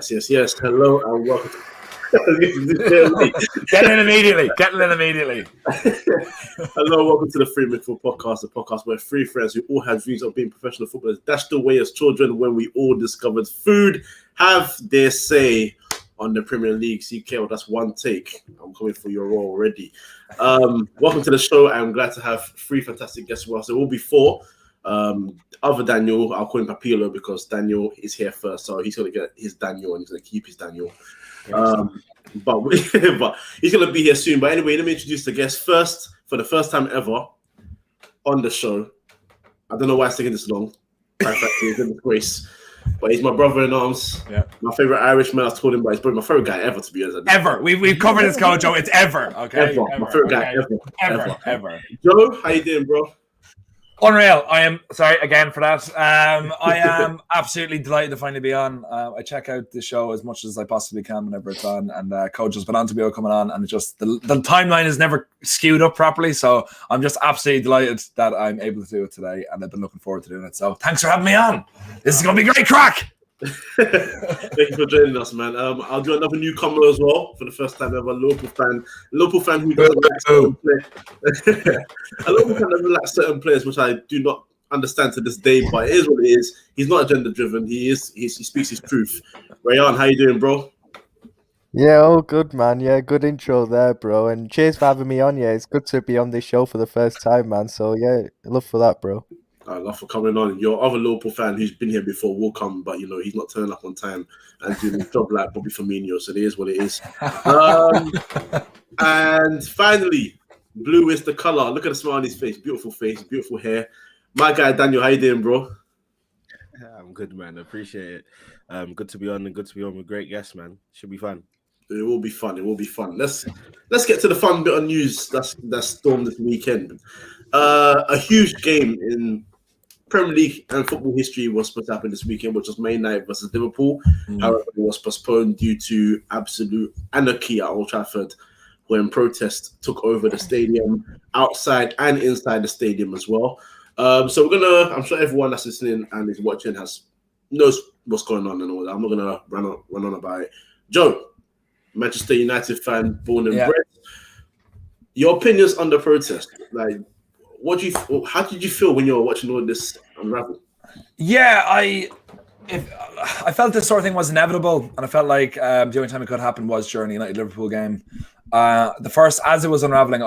Yes. Hello and welcome. Getting in immediately. Hello, welcome to the 3inMidfield podcast, the podcast where three friends who all had views of being professional footballers dashed away as children when we all discovered food have their say on the Premier League. CK, that's one take. I'm coming for your role already. Welcome to the show. I'm glad to have three fantastic guests with us. There will be four. Other Daniel, I'll call him Papilo because Daniel is here first, so he's going to get his Daniel and he's going to keep his Daniel. But he's going to be here soon. But anyway, let me introduce the guest first for the first time ever on the show. I don't know why it's taking this long. It's a disgrace. But he's my brother-in-arms. Yeah. My favorite Irishman. I was told him, but he's probably my favorite guy ever, to be honest. Ever. We've covered this, Kojo. It's ever. Okay. Ever. My favorite guy Ever. Joe, how you doing, bro? Unreal. I am sorry again for that. I am absolutely delighted to finally be on. I check out the show as much as I possibly can whenever it's on, and Coach has been on to be coming on, and just the timeline is never skewed up properly. So I'm just absolutely delighted that I'm able to do it today, and I've been looking forward to doing it. So thanks for having me on. This is going to be great crack. Thank you for joining us, man. I'll do another newcomer as well for the first time ever. Liverpool fan who doesn't like certain players. A Liverpool fan doesn't like certain players, which I do not understand to this day. But it is what it is. He's not agenda driven. He speaks his truth. Rayan, how you doing, bro? Yeah, all good, man. Yeah, good intro there, bro. And cheers for having me on. Yeah, it's good to be on this show for the first time, man. So yeah, love for that, bro. I love for coming on. Your other Liverpool fan who's been here before will come, but he's not turning up on time and doing his job like Bobby Firmino. So it is what it is. And finally, blue is the color. Look at the smile on his face, beautiful hair. My guy Daniel, how you doing, bro? I'm good, man. I appreciate it. Good to be on with great guests, man. Should be fun. It will be fun. Let's get to the fun bit of news that's stormed this weekend. A huge game in Premier League and football history was supposed to happen this weekend, which was May night versus Liverpool. However, it was postponed due to absolute anarchy at Old Trafford when protests took over the stadium, outside and inside the stadium as well. So I'm sure everyone that's listening and is watching knows what's going on and all that. I'm not gonna run on about it. Joe, Manchester United fan, born and bred. Your opinions on the protest, like. How did you feel when you were watching all this unravel? Yeah, I felt this sort of thing was inevitable, and I felt like the only time it could happen was during the United Liverpool game. As it was unraveling,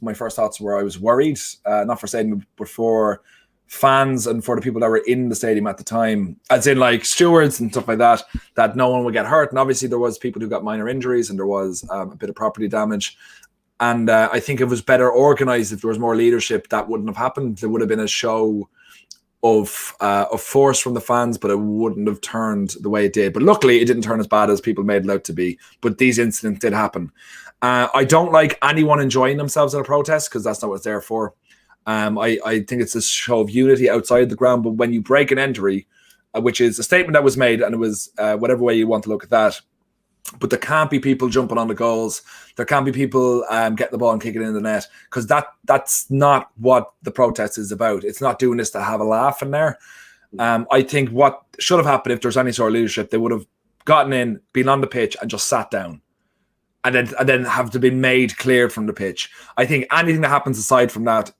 my first thoughts were I was worried, not for stadium, but for fans and for the people that were in the stadium at the time, as in like stewards and stuff like that no one would get hurt. And obviously there was people who got minor injuries and there was a bit of property damage. And I think it was better organized. If there was more leadership, that wouldn't have happened. There would have been a show of force from the fans, but it wouldn't have turned the way it did. But luckily, it didn't turn as bad as people made it out to be. But these incidents did happen. I don't like anyone enjoying themselves at a protest because that's not what it's there for. I think it's a show of unity outside the ground. But when you break an entry, which is a statement that was made, and it was whatever way you want to look at that, but there can't be people jumping on the goals. There can't be people getting the ball and kicking it in the net, because that's not what the protest is about. It's not doing this to have a laugh in there. I think what should have happened, if there's any sort of leadership, they would have gotten in, been on the pitch and just sat down and then have to be made clear from the pitch. I think anything that happens aside from that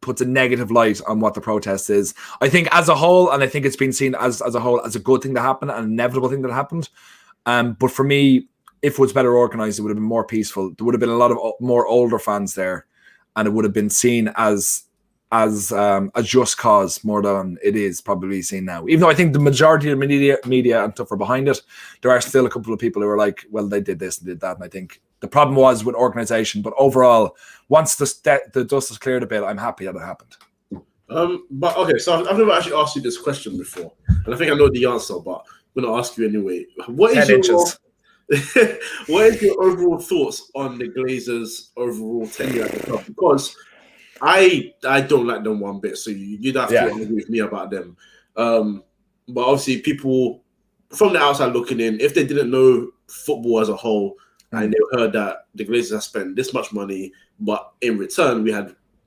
puts a negative light on what the protest is. I think as a whole, and I think it's been seen as a whole as a good thing that happened, an inevitable thing that happened. But for me, if it was better organized, it would have been more peaceful. There would have been a lot of more older fans there, and it would have been seen as a just cause more than it is probably seen now. Even though I think the majority of the media and stuff are behind it, there are still a couple of people who are like, well, they did this and did that. And I think the problem was with organization. But overall, once the dust is cleared a bit, I'm happy that it happened. But okay, so I've never actually asked you this question before, and I think I know the answer, but I'm going to ask you anyway. What is your overall thoughts on the Glazers' overall tenure at the club? Because I don't like them one bit, so you'd have to agree with me about them. But obviously, people from the outside looking in, if they didn't know football as a whole, and they heard that the Glazers have spent this much money, but in return, we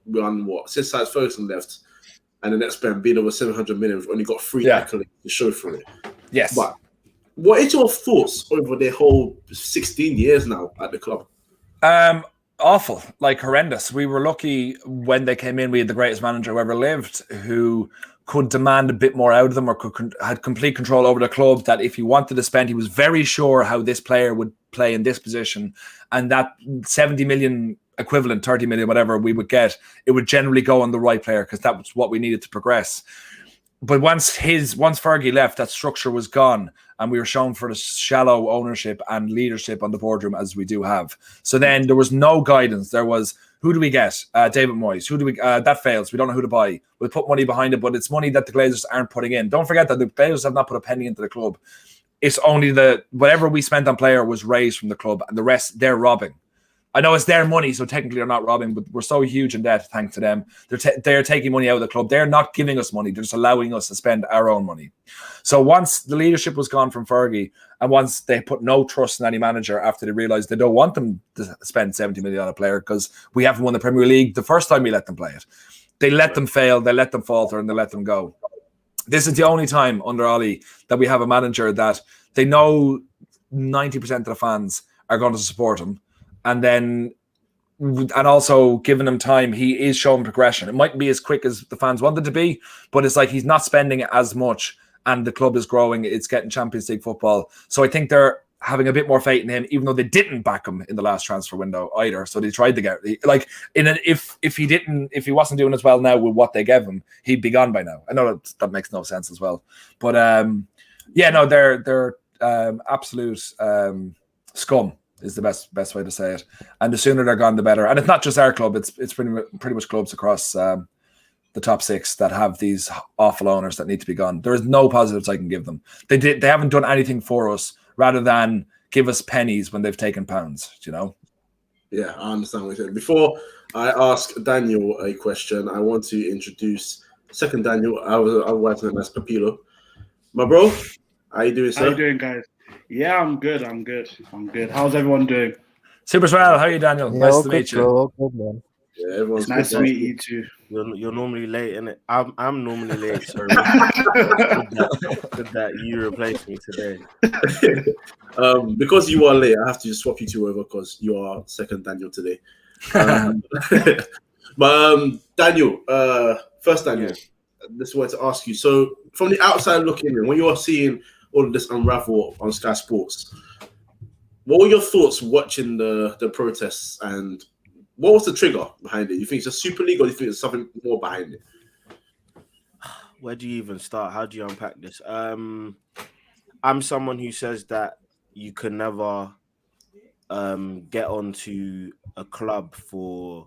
won since Ferguson left, and the net spend being over 700 million, we've only got 3 accolades to show for it. Yes. But What is your thoughts over their whole 16 years now at the club? Awful, like horrendous. We were lucky when they came in. We had the greatest manager who ever lived, who could demand a bit more out of them, or had complete control over the club. That if he wanted to spend, he was very sure how this player would play in this position, and that 70 million equivalent, 30 million, whatever we would get, it would generally go on the right player because that was what we needed to progress. But once Fergie left, that structure was gone, and we were shown for the shallow ownership and leadership on the boardroom as we do have. So then there was no guidance. There was, who do we get? David Moyes. Who do we? That fails. We don't know who to buy. We'll put money behind it, but it's money that the Glazers aren't putting in. Don't forget that the Glazers have not put a penny into the club. It's only whatever we spent on player was raised from the club, and the rest they're robbing. I know it's their money, so technically they're not robbing, but we're so huge in debt, thanks to them. They're taking money out of the club. They're not giving us money. They're just allowing us to spend our own money. So once the leadership was gone from Fergie, and once they put no trust in any manager after they realised they don't want them to spend 70 million on a player because we haven't won the Premier League the first time we let them play it. They let them fail, they let them falter, and they let them go. This is the only time under Ollie that we have a manager that they know 90% of the fans are going to support him. And also giving him time, he is showing progression. It mightn't be as quick as the fans wanted to be, but it's like he's not spending as much and the club is growing. It's getting Champions League football. So I think they're having a bit more faith in him, even though they didn't back him in the last transfer window either. So they tried to get if he wasn't doing as well now with what they gave him, he'd be gone by now. I know that makes no sense as well. But they're absolute scum. Is the best way to say it, and the sooner they're gone, the better. And it's not just our club; it's pretty much clubs across the top six that have these awful owners that need to be gone. There is no positives I can give them. They haven't done anything for us, rather than give us pennies when they've taken pounds. You know? Yeah, I understand what you're saying. Before I ask Daniel a question, I want to introduce second Daniel, otherwise known as Papilo. My bro, how you doing, sir? How you doing, guys? Yeah, I'm good. How's everyone doing? Super swell. How are you, Daniel? Yeah, nice to meet you. All good, man. Yeah, everyone's It's nice to meet you too. You're normally late, innit? I'm normally late, sorry. Good that you replaced me today. Because you are late, I have to just swap you two over because you are second Daniel today. Daniel, first Daniel, this is what to ask you. So from the outside looking in, when you are seeing all of this unravel on Sky Sports, what were your thoughts watching the protests, and what was the trigger behind it? You think it's a Super League, or do you think there's something more behind it? Where do you even start? How do you unpack this? I'm someone who says that you can never get onto a club for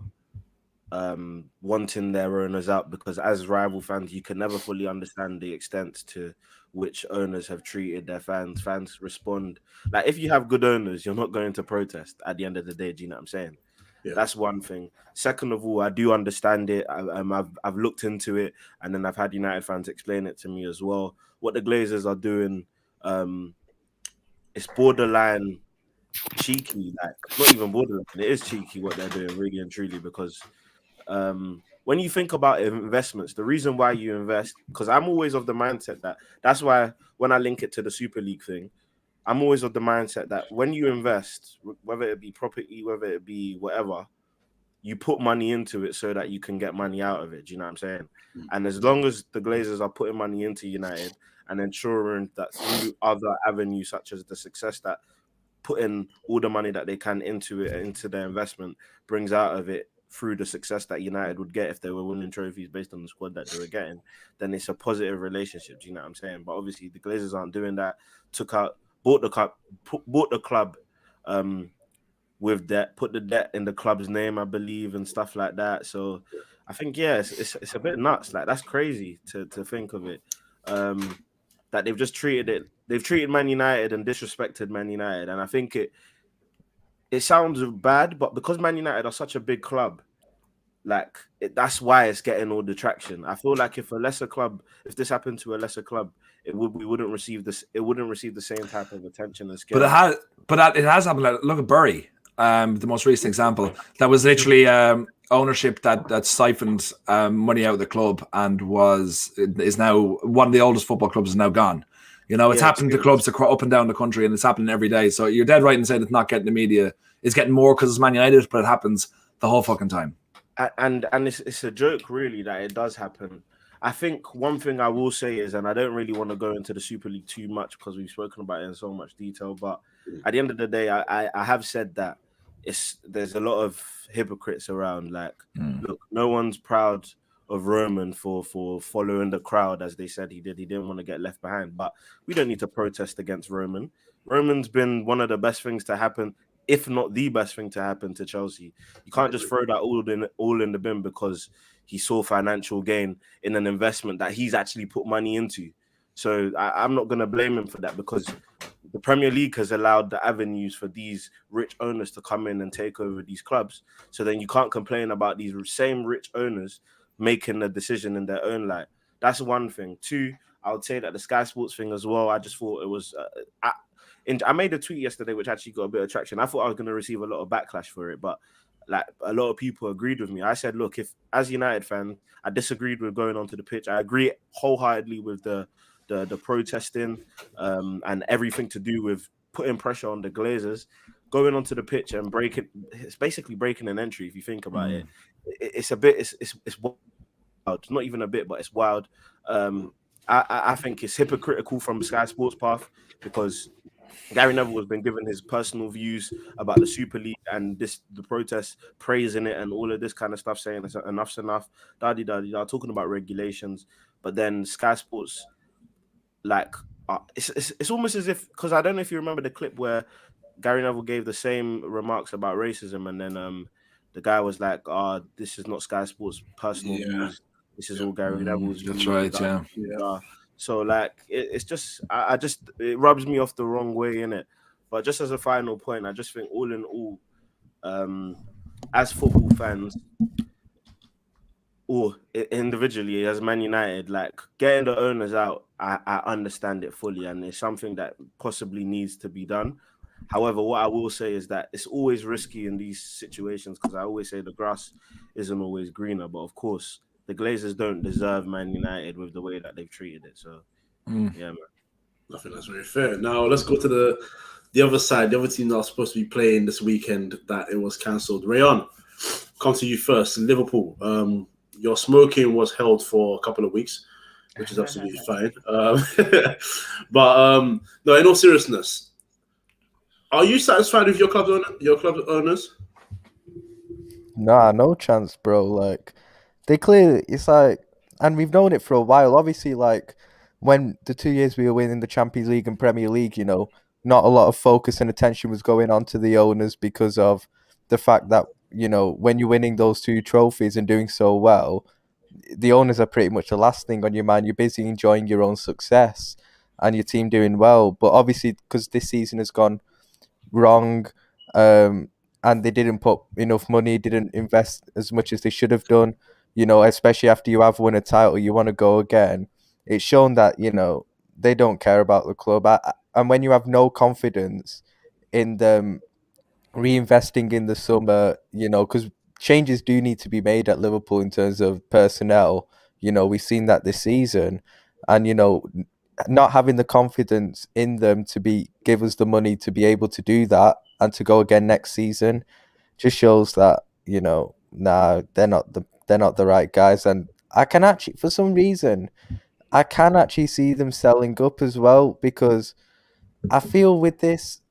wanting their owners out, because as rival fans, you can never fully understand the extent to which owners have treated their fans. Fans respond. Like, if you have good owners, you're not going to protest at the end of the day. Do you know what I'm saying? Yeah. That's one thing. Second of all, I do understand it. I've looked into it, and then I've had United fans explain it to me as well. What the Glazers are doing, it's borderline cheeky. Like, not even borderline. It is cheeky what they're doing, really and truly, because when you think about investments, the reason why you invest, because I'm always of the mindset that's why when I link it to the Super League thing, I'm always of the mindset that when you invest, whether it be property, whether it be whatever, you put money into it so that you can get money out of it. Do you know what I'm saying? And as long as the Glazers are putting money into United and ensuring that through other avenues such as the success that putting all the money that they can into it, into their investment, brings out of it, through the success that United would get if they were winning trophies based on the squad that they were getting, then it's a positive relationship. Do you know what I'm saying? But obviously the Glazers aren't doing that. Bought the club with debt, put the debt in the club's name, I believe, and stuff like that. So I think, yeah, it's a bit nuts. Like, that's crazy to think of it. That they've just they've treated Man United and disrespected Man United. And I think it sounds bad, but because Man United are such a big club, that's why it's getting all the traction. I feel like if this happened to a lesser club, it wouldn't receive the same type of attention and scale. But it has happened. Look at Bury, the most recent example. That was literally ownership that siphoned money out of the club and is now one of the oldest football clubs is now gone. You know, it's Yeah, happening to clubs up and down the country, and it's happening every day. So you're dead right in saying it's not getting the media. It's getting more because it's Man United, but it happens the whole fucking time. And it's a joke, really, that it does happen. I think one thing I will say is, and I don't really want to go into the Super League too much because we've spoken about it in so much detail, but at the end of the day, I have said that there's a lot of hypocrites around. Like, look, no one's proud of Roman for following the crowd as they said he did. He didn't want to get left behind, but we don't need to protest against Roman. Roman's been one of the best things to happen, if not the best thing to happen to Chelsea. You can't just throw that all in the bin because he saw financial gain in an investment that he's actually put money into. So I'm not going to blame him for that, because the Premier League has allowed the avenues for these rich owners to come in and take over these clubs. So then you can't complain about these same rich owners making a decision in their own light. That's one thing. Two, I would say that the Sky Sports thing as well, I just thought it was... I made a tweet yesterday which actually got a bit of traction. I thought I was going to receive a lot of backlash for it, but like a lot of people agreed with me. I said, look, if as United fan, I disagreed with going onto the pitch. I agree wholeheartedly with the protesting and everything to do with putting pressure on the Glazers. Going onto the pitch and it's basically breaking an entry if you think about it. It's a bit, it's wild. Not even a bit, but it's wild. I think it's hypocritical from Sky Sports Path, because Gary Neville has been given his personal views about the Super League and the protests, praising it and all of this kind of stuff, saying it's enough's enough, talking about regulations. But then Sky Sports, like, it's almost as if, because I don't know if you remember the clip where Gary Neville gave the same remarks about racism, and then the guy was like, this is not Sky Sports' personal views. This is all Gary Neville's views. That's right, yeah. So like it's just it rubs me off the wrong way, innit? But just as a final point, I just think all in all, as football fans or individually as Man United, like getting the owners out, I understand it fully, and it's something that possibly needs to be done. However, what I will say is that it's always risky in these situations, because I always say the grass isn't always greener. But of course, the Glazers don't deserve Man United with the way that they've treated it. So, yeah, man. I think that's very fair. Now, let's go to the other side. The other team that was supposed to be playing this weekend, that it was cancelled. Rayon, come to you first. Liverpool, your smoking was held for a couple of weeks, which is absolutely fine. But no, in all seriousness, are you satisfied with your club owners? Nah, no chance, bro. Like, they clearly, it's like, and we've known it for a while. Obviously, like, when the 2 years we were winning the Champions League and Premier League, you know, not a lot of focus and attention was going on to the owners because of the fact that, you know, when you're winning those two trophies and doing so well, the owners are pretty much the last thing on your mind. You're busy enjoying your own success and your team doing well. But obviously, because this season has gone wrong, and they didn't put enough money, didn't invest as much as they should have done, you know, especially after you have won a title, you want to go again. It's shown that, you know, they don't care about the club. And when you have no confidence in them reinvesting in the summer, you know, because changes do need to be made at Liverpool in terms of personnel. You know, we've seen that this season. And, you know, not having the confidence in them to give us the money to be able to do that and to go again next season just shows that, you know, they're not the right guys. And I can actually, for some reason, I can actually see them selling up as well, because I feel with this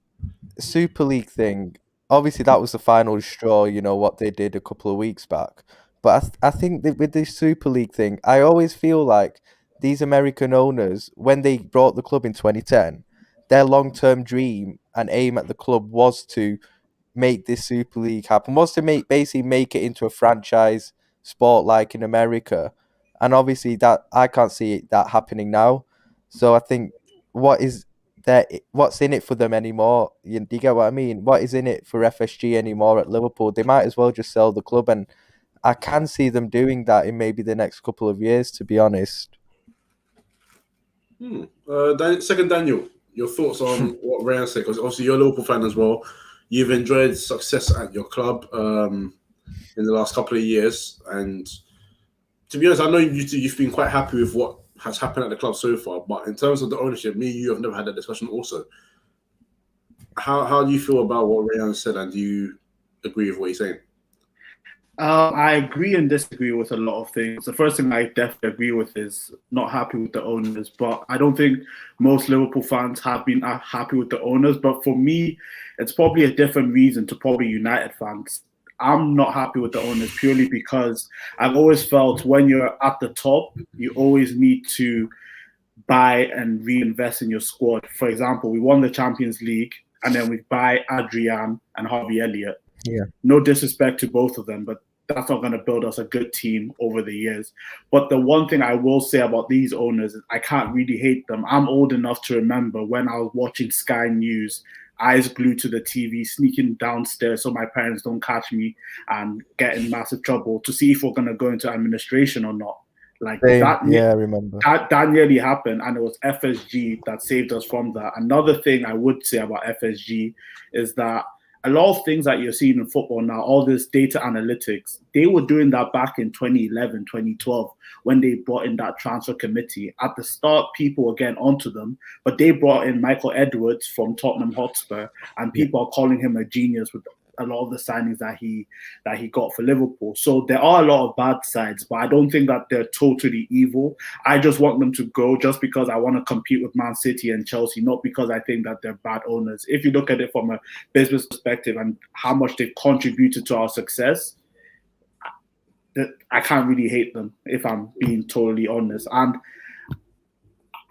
Super League thing, obviously that was the final straw, you know, what they did a couple of weeks back. But I think that with this Super League thing, I always feel like these American owners, when they brought the club in 2010, their long-term dream and aim at the club was to make this Super League happen, was to basically make it into a franchise sport like in America. And obviously that I can't see that happening now. So I think what's in it for them anymore? Do you get what I mean? What is in it for FSG anymore at Liverpool? They might as well just sell the club, and I can see them doing that in maybe the next couple of years, to be honest. Second, Daniel, your thoughts on what Ryan said, because obviously you're a Liverpool fan as well. You've enjoyed success at your club in the last couple of years, and to be honest, I know you've been quite happy with has happened at the club so far. But in terms of the ownership, me and you have never had that discussion also. How do you feel about what Rayan said, and do you agree with what he's saying? I agree and disagree with a lot of things. The first thing I definitely agree with is not happy with the owners, but I don't think most Liverpool fans have been happy with the owners. But for me, it's probably a different reason to probably United fans. I'm not happy with the owners purely because I've always felt when you're at the top, you always need to buy and reinvest in your squad. For example, we won the Champions League and then we buy Adrian and Harvey Elliott. Yeah. No disrespect to both of them, but that's not going to build us a good team over the years. But the one thing I will say about these owners is I can't really hate them. I'm old enough to remember when I was watching Sky News, eyes glued to the TV, sneaking downstairs so my parents don't catch me and get in massive trouble to see if we're going to go into administration or not. Like that, yeah, I remember. That nearly happened, and it was FSG that saved us from that. Another thing I would say about FSG is that a lot of things that you're seeing in football now, all this data analytics, they were doing that back in 2011, 2012, when they brought in that transfer committee. At the start, people were getting onto them, but they brought in Michael Edwards from Tottenham Hotspur, and people are calling him a genius with a lot of the signings that he got for Liverpool. So there are a lot of bad sides, but I don't think that they're totally evil. I just want them to go just because I want to compete with Man City and Chelsea, not because I think that they're bad owners. If you look at it from a business perspective and how much they've contributed to our success, I can't really hate them, if I'm being totally honest. And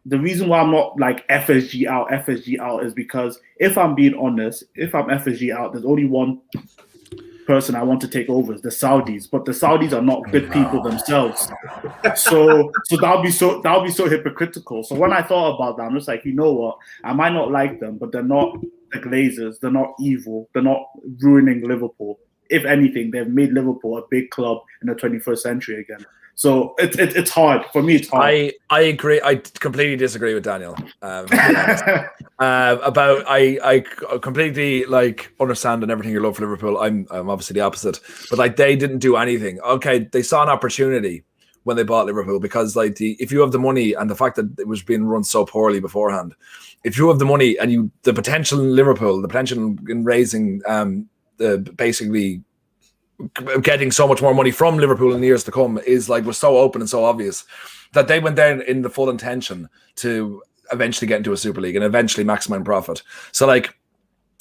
the reason why I'm not like FSG out is because if I'm being honest, if I'm FSG out, there's only one person I want to take over, is the Saudis. But the Saudis are not good people themselves. So that'll be so hypocritical. So when I thought about that, I'm just like, you know what? I might not like them, but they're not the Glazers. They're not evil. They're not ruining Liverpool. If anything, they've made Liverpool a big club in the 21st century again. So it's hard for me. It's hard. I agree. I completely disagree with Daniel. About I completely like understand and everything you love for Liverpool. I'm obviously the opposite, but like they didn't do anything. Okay, they saw an opportunity when they bought Liverpool because like if you have the money and the fact that it was being run so poorly beforehand, if you have the money and the potential in Liverpool, the potential in raising basically getting so much more money from Liverpool in the years to come was so open and so obvious that they went down in the full intention to eventually get into a Super League and eventually maximize profit. So like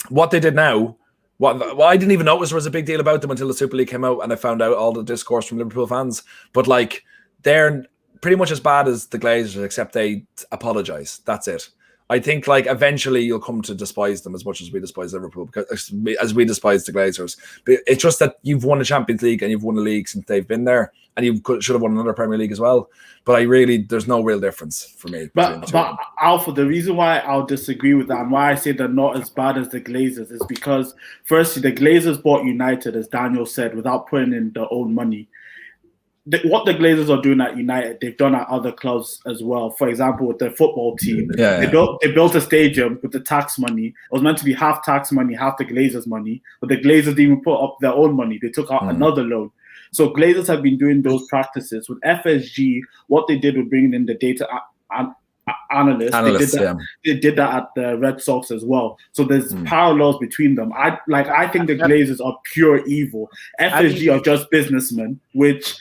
what they did now, what I didn't even notice there was a big deal about them until the Super League came out and I found out all the discourse from Liverpool fans. But like they're pretty much as bad as the Glazers, except they apologize. That's it. I think like eventually you'll come to despise them as much as we despise Liverpool, because as we despise the Glazers. But it's just that you've won a Champions League and you've won a league since they've been there, and you should have won another Premier League as well. But there's no real difference for me. But Alpha, the reason why I'll disagree with that and why I say they're not as bad as the Glazers is because firstly, the Glazers bought United, as Daniel said, without putting in their own money. What the Glazers are doing at United, they've done at other clubs as well. For example, with their football team, they built a stadium with the tax money. It was meant to be half tax money, half the Glazers' money, but the Glazers didn't even put up their own money. They took out another loan. So Glazers have been doing those practices. With FSG, what they did was bringing in the data analysts. They did that at the Red Sox as well. So there's parallels between them. I think the Glazers are pure evil. FSG are just businessmen, which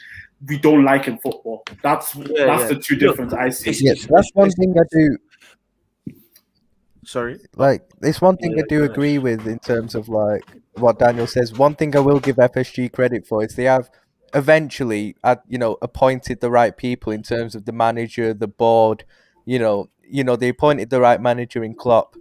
we don't like in football. That's the two differences I see. Yes, that's one thing I do. Sorry? Like, it's one thing I do agree with in terms of, like, what Daniel says. One thing I will give FSG credit for is they have eventually, appointed the right people in terms of the manager, the board. They appointed the right manager in Klopp.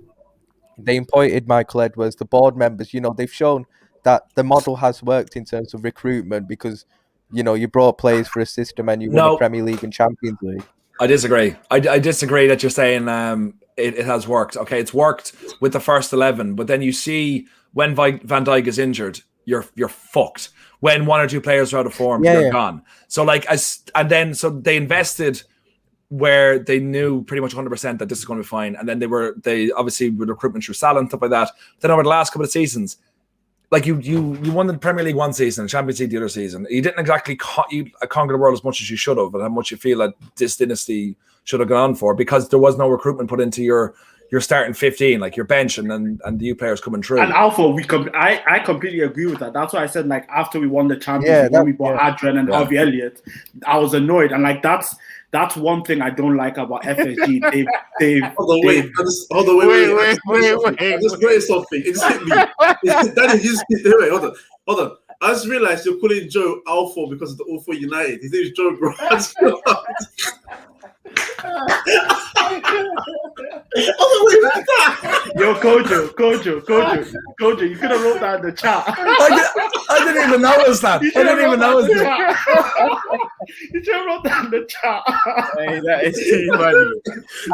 They appointed Michael Edwards, the board members. They've shown that the model has worked in terms of recruitment because you brought players for a system and you won the Premier League and Champions League. I disagree. I disagree that you're saying it has worked. Okay, it's worked with the first 11, but then you see when Van Dijk is injured, you're fucked. When one or two players are out of form, you're gone. So so they invested where they knew pretty much 100% that this is going to be fine, and then they obviously with recruitment through Salah and stuff like that. Then over the last couple of seasons, like you won the Premier League one season, the Champions League the other season. You didn't exactly conquer the world as much as you should have, and how much you feel that this dynasty should have gone on for, because there was no recruitment put into your starting 15, like your bench, and the new players coming through. And Alpha, I completely agree with that. That's why I said, like, after we won the Champions League, when we bought Adrian and Harvey Elliott, I was annoyed, and like that's one thing I don't like about FSG. Hold on, wait. I just read something. It just hit me. Wait, hold on. I just realized you're calling Joe Alpha because of the All for United. His name is Joe, bro. Yo, Kojo, you could have wrote that in the chat. I didn't even notice that. I didn't even notice that. You should have wrote that in the chat. Hey, that is too funny.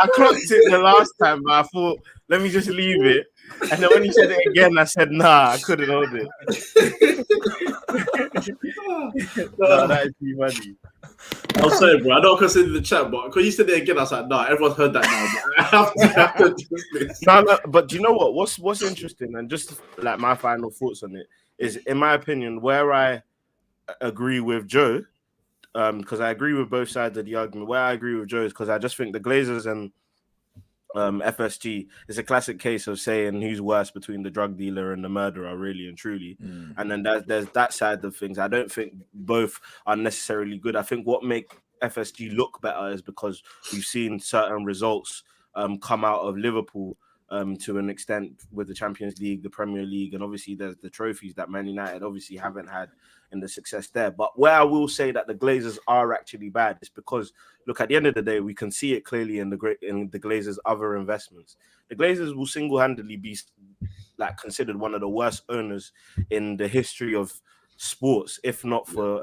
I clocked it the last time, but I thought, let me just leave it. And then when you said it again, I said, nah, I couldn't hold it. No, that is too funny. I'm sorry, bro. I don't consider the chat, but because you said it again, I was like, nah, everyone's heard that now. I have to do this. No, but do you know what? What's interesting, and just like my final thoughts on it is, in my opinion, where I agree with Joe, because I agree with both sides of the argument. Where I agree with Joe is because I just think the Glazers and FSG is a classic case of saying who's worse between the drug dealer and the murderer, really and truly. And then there's that side of things. I don't think both are necessarily good. I think what make FSG look better is because we've seen certain results come out of Liverpool to an extent with the Champions League, the Premier League, and obviously there's the trophies that Man United obviously haven't had in the success there. But where I will say that the Glazers are actually bad is because, look, at the end of the day, we can see it clearly in the Glazers' other investments. The Glazers will single-handedly be like considered one of the worst owners in the history of sports, if not for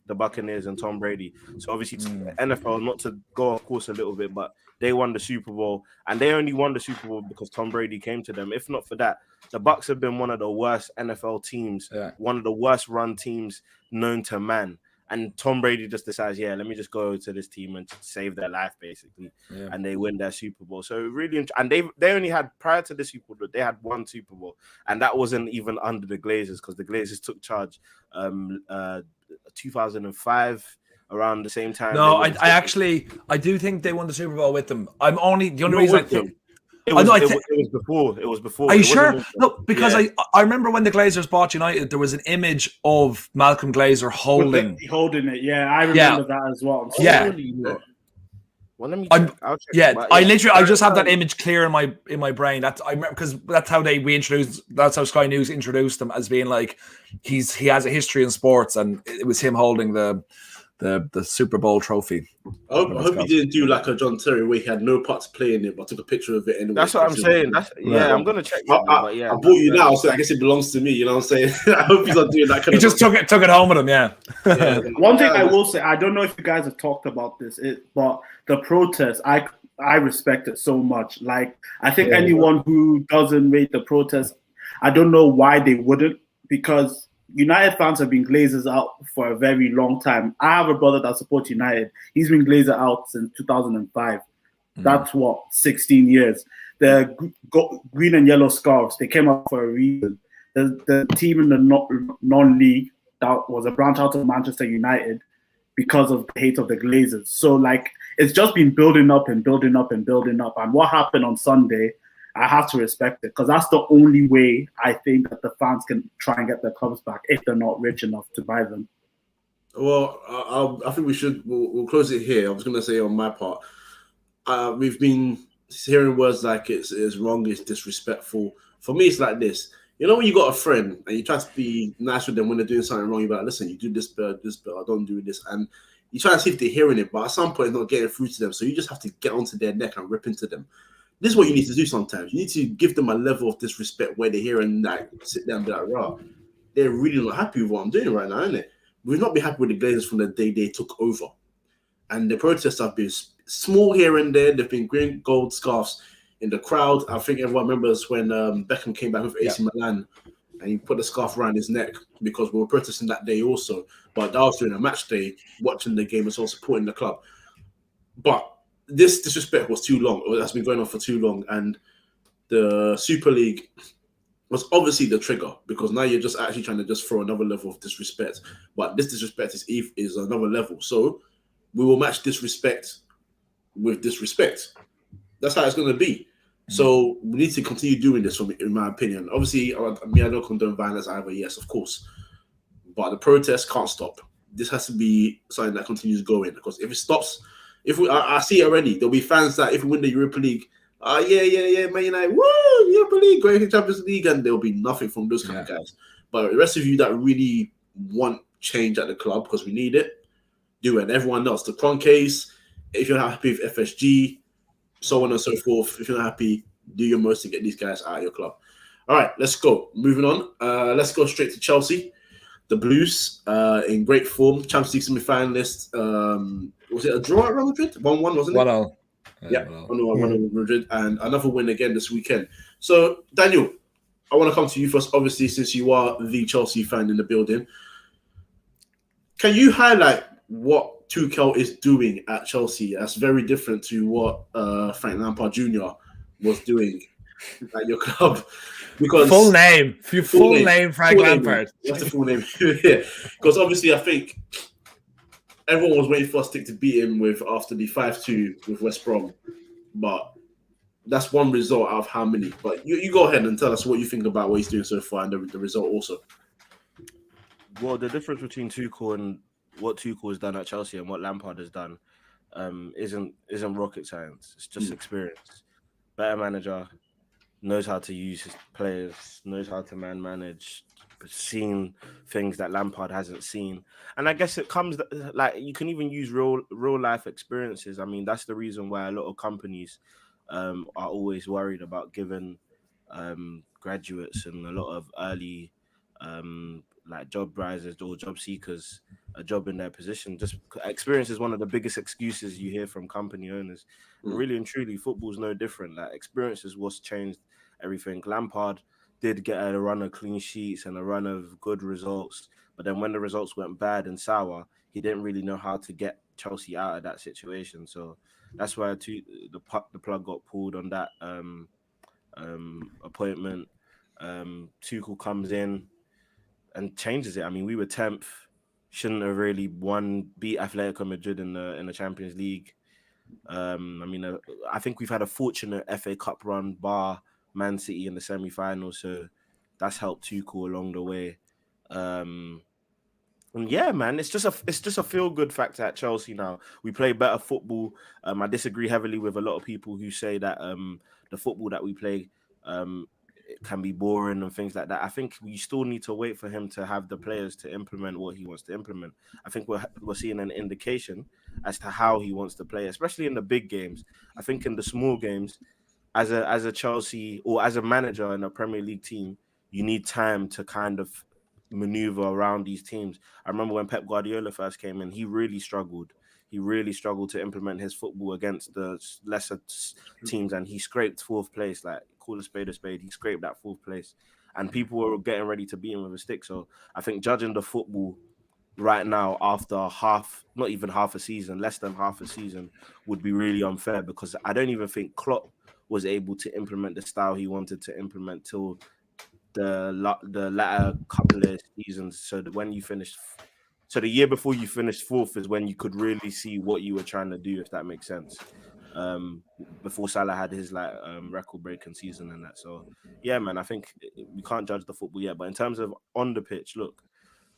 the Buccaneers and Tom Brady. So obviously NFL, not to go off course a little bit, but they won the Super Bowl, and they only won the Super Bowl because Tom Brady came to them. If not for that, the Bucs have been one of the worst NFL teams, one of the worst run teams known to man. And Tom Brady just decides, let me just go to this team and save their life, basically. And they win their Super Bowl. So really, and they only had, prior to the Super Bowl, they had one Super Bowl. And that wasn't even under the Glazers, because the Glazers took charge 2005, around the same time. No, I do think they won the Super Bowl with them. The only reason I think... It was before. It was before. Are you sure? No, because I remember when the Glazers bought United, there was an image of Malcolm Glazer holding it. Yeah, I remember that as well. Well, let me check. I'll check. I just have that image clear in my brain. That's I remember, because that's how that's how Sky News introduced him, as being like he has a history in sports, and it was him holding the Super Bowl trophy. I hope he didn't do like a John Terry where he had no part to play in it, but took a picture of it anyway. That's what I'm saying. I'm gonna check. I bought you now, so I guess it belongs to me. You know what I'm saying? I hope he's not doing that kind of. He just took it home with him. Yeah. One thing I will say, I don't know if you guys have talked about this, but the protest, I respect it so much. Like, I think anyone who doesn't rate the protest, I don't know why they wouldn't, because United fans have been Glazers out for a very long time. I have a brother that supports United. He's been Glazer out since 2005. That's 16 years. The green and yellow scarves, they came up for a reason. The team in the non-league that was a branch out of Manchester United because of the hate of the Glazers. So, like, it's just been building up and building up and building up. And what happened on Sunday, I have to respect it, because that's the only way I think that the fans can try and get their clubs back if they're not rich enough to buy them. Well, I think we'll close it here. I was going to say on my part, we've been hearing words like it's wrong, it's disrespectful. For me, it's like this. You know, when you got a friend and you try to be nice with them when they're doing something wrong, you're like, listen, you do this better, don't do this. And you try to see if they're hearing it, but at some point it's not getting through to them. So you just have to get onto their neck and rip into them. This is what you need to do sometimes. You need to give them a level of disrespect where they hear and like sit down and be like, rah, they're really not happy with what I'm doing right now, isn't it? We've not been happy with the Glazers from the day they took over. And the protests have been small here and there. They've been green gold scarves in the crowd. I think everyone remembers when Beckham came back with AC Milan and he put the scarf around his neck because we were protesting that day also. But that was during a match day, watching the game as well, supporting the club. But this disrespect was too long. It has been going on for too long. And the Super League, was obviously the trigger, because now you're just actually trying to just throw another level of disrespect. But this disrespect is another level. So we will match disrespect with disrespect. That's how it's going to be. So we need to continue doing this, in my opinion. Obviously, I don't condone violence either. Yes, of course. But the protest can't stop. This has to be something that continues going, because if it stops, I see it already. There'll be fans that if we win the Europa League, yeah, Man United, woo, Europa League, going to Champions League, and there'll be nothing from those kind of guys. But the rest of you that really want change at the club, because we need it, do it. And everyone else, the Cronkays, if you're not happy with FSG, so on and so forth, if you're not happy, do your most to get these guys out of your club. All right, let's go. Moving on. Let's go straight to Chelsea. The Blues, in great form, Champions League semi-finalist. Was it a draw at Real Madrid? 1-1, wasn't it? 1-0. Yeah, 1-0 Madrid, and another win again this weekend. So, Daniel, I want to come to you first, obviously, since you are the Chelsea fan in the building. Can you highlight what Tuchel is doing at Chelsea? That's very different to what Frank Lampard Jr. was doing at your club. Because full name, Frank Lampard. What's the full name? Yeah. Because obviously, I think everyone was waiting for us to beat him after the 5-2 with West Brom, but that's one result out of how many? But you go ahead and tell us what you think about what he's doing so far and the result also. Well, the difference between Tuchel and what Tuchel has done at Chelsea and what Lampard has done isn't rocket science. It's just experience. Better manager, knows how to use his players, knows how to manage, seen things that Lampard hasn't seen. And I guess it comes like you can even use real life experiences. I mean, that's the reason why a lot of companies are always worried about giving graduates and a lot of early like job risers or job seekers a job in their position. Just experience is one of the biggest excuses you hear from company owners. Really and truly, football's no different. Like experience is what's changed everything. Lampard did get a run of clean sheets and a run of good results, but then when the results went bad and sour, he didn't really know how to get Chelsea out of that situation. So that's why the plug got pulled on that appointment. Tuchel comes in and changes it. I mean, we were 10th, shouldn't have really beat Atletico Madrid in the Champions League. I mean, I think we've had a fortunate FA Cup run, bar Man City in the semi-final, so that's helped Tuchel along the way. And yeah, man, it's just a feel-good factor at Chelsea now. We play better football. I disagree heavily with a lot of people who say that the football that we play it can be boring and things like that. I think we still need to wait for him to have the players to implement what he wants to implement. I think we're seeing an indication as to how he wants to play, especially in the big games. I think in the small games, as a Chelsea or as a manager in a Premier League team, you need time to kind of maneuver around these teams. I remember when Pep Guardiola first came in, he really struggled. He really struggled to implement his football against the lesser teams, and he scraped 4th place. Like, call a spade, he scraped that 4th place, and people were getting ready to beat him with a stick. So I think judging the football right now after not even half a season, less than half a season, would be really unfair, because I don't even think Klopp was able to implement the style he wanted to implement till the latter couple of seasons. So that when you finished, so the year before you finished 4th is when you could really see what you were trying to do, if that makes sense. Before Salah had his record-breaking season and that. So yeah, man, I think we can't judge the football yet. But in terms of on the pitch, look,